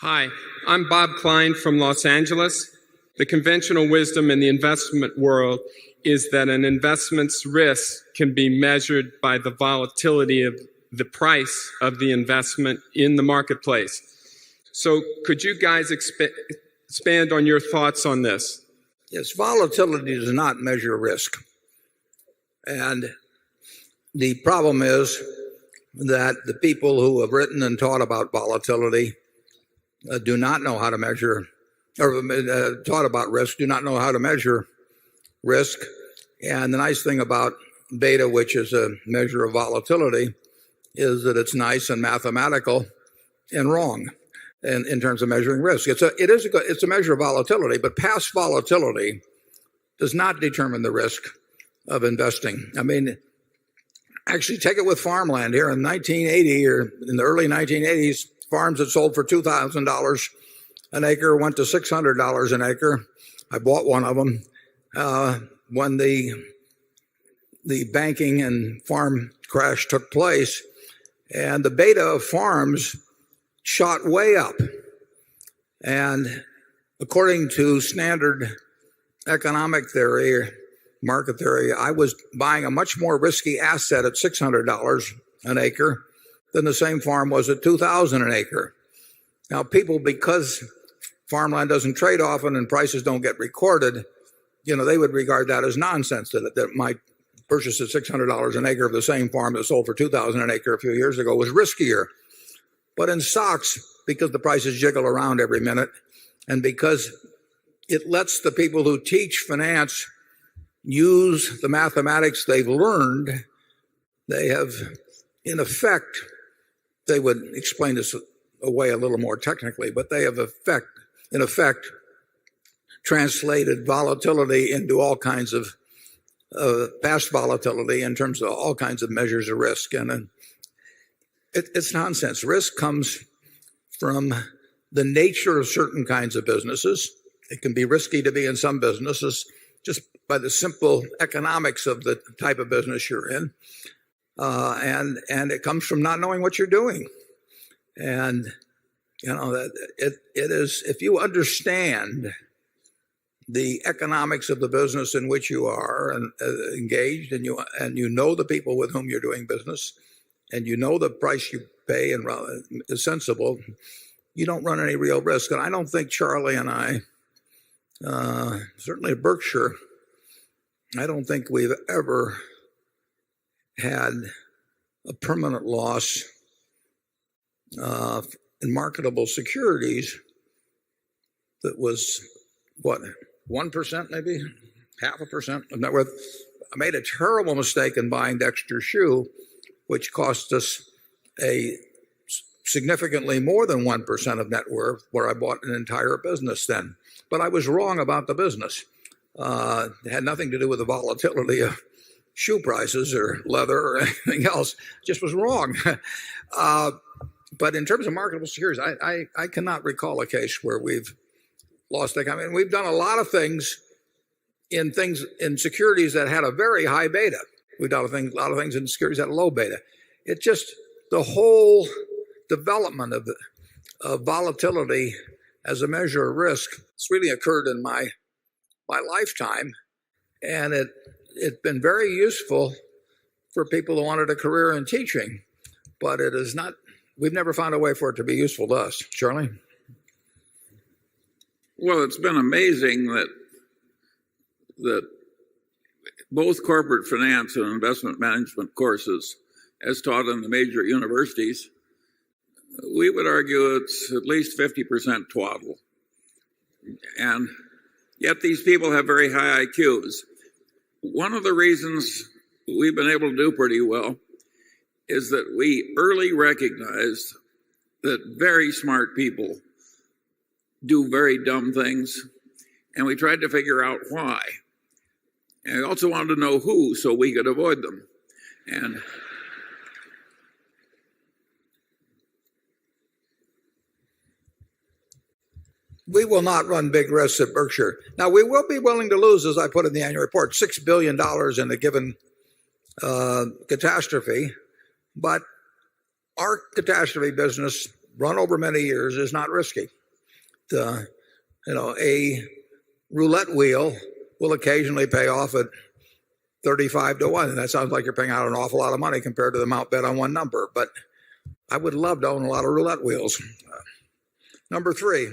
Hi, I'm Bob Klein from Los Angeles. The conventional wisdom in the investment world is that an investment's risk can be measured by the volatility of the price of the investment in the marketplace. So could you guys expand on your thoughts on this? Yes, volatility does not measure risk. And the problem is that the people who have written and taught about volatility do not know how to measure, or taught about risk, do not know how to measure risk. And the nice thing about beta, which is a measure of volatility, is that it's nice and mathematical and wrong in terms of measuring risk. It's a measure of volatility, but past volatility does not determine the risk of investing. I mean, actually, take it with farmland. Here in 1980 or in the early 1980s, farms that sold for $2,000 an acre went to $600 an acre. I bought one of them when the banking and farm crash took place, and the beta of farms shot way up. And according to standard economic theory, market theory, I was buying a much more risky asset at $600 an acre than the same farm was at $2,000 an acre. Now, people, because farmland doesn't trade often and prices don't get recorded, they would regard that as nonsense, that my purchase at $600 an acre of the same farm that sold for $2,000 an acre a few years ago was riskier. But in stocks, because the prices jiggle around every minute, and because it lets the people who teach finance use the mathematics they've learned, they have, in effect, they would explain this away a little more technically, but they have in effect, translated volatility into all kinds of past volatility in terms of all kinds of measures of risk. And it's nonsense. Risk comes from the nature of certain kinds of businesses. It can be risky to be in some businesses just by the simple economics of the type of business you're in. And it comes from not knowing what you're doing. And, that it is, if you understand the economics of the business in which you are engaged, and you know the people with whom you're doing business, and you know the price you pay and is sensible, you don't run any real risk. And I don't think Charlie and I, certainly at Berkshire, I don't think we've ever had a permanent loss in marketable securities that was, 1% maybe? 0.5% of net worth. I made a terrible mistake in buying Dexter Shoe, which cost us a significantly more than 1% of net worth, where I bought an entire business then. But I was wrong about the business. It had nothing to do with the volatility of shoe prices or leather or anything else. It just was wrong. But in terms of marketable securities, I cannot recall a case where we've lost. I mean, we've done a lot of things in securities that had a very high beta. We've done a lot of things in securities that had a low beta. It just, the whole development of volatility as a measure of risk, it's really occurred in my lifetime, and it's been very useful for people who wanted a career in teaching, but it is not. We've never found a way for it to be useful to us. Charlie? Well, it's been amazing that both corporate finance and investment management courses, as taught in the major universities, we would argue it's at least 50% twaddle. And yet these people have very high IQs. One of the reasons we've been able to do pretty well is that we early recognized that very smart people do very dumb things, and we tried to figure out why. And we also wanted to know who, so we could avoid them. And we will not run big risks at Berkshire. Now, we will be willing to lose, as I put in the annual report, $6 billion in a given catastrophe. But our catastrophe business run over many years is not risky. A roulette wheel will occasionally pay off at 35 to 1. And that sounds like you're paying out an awful lot of money compared to the amount bet on one number. But I would love to own a lot of roulette wheels. Number 3.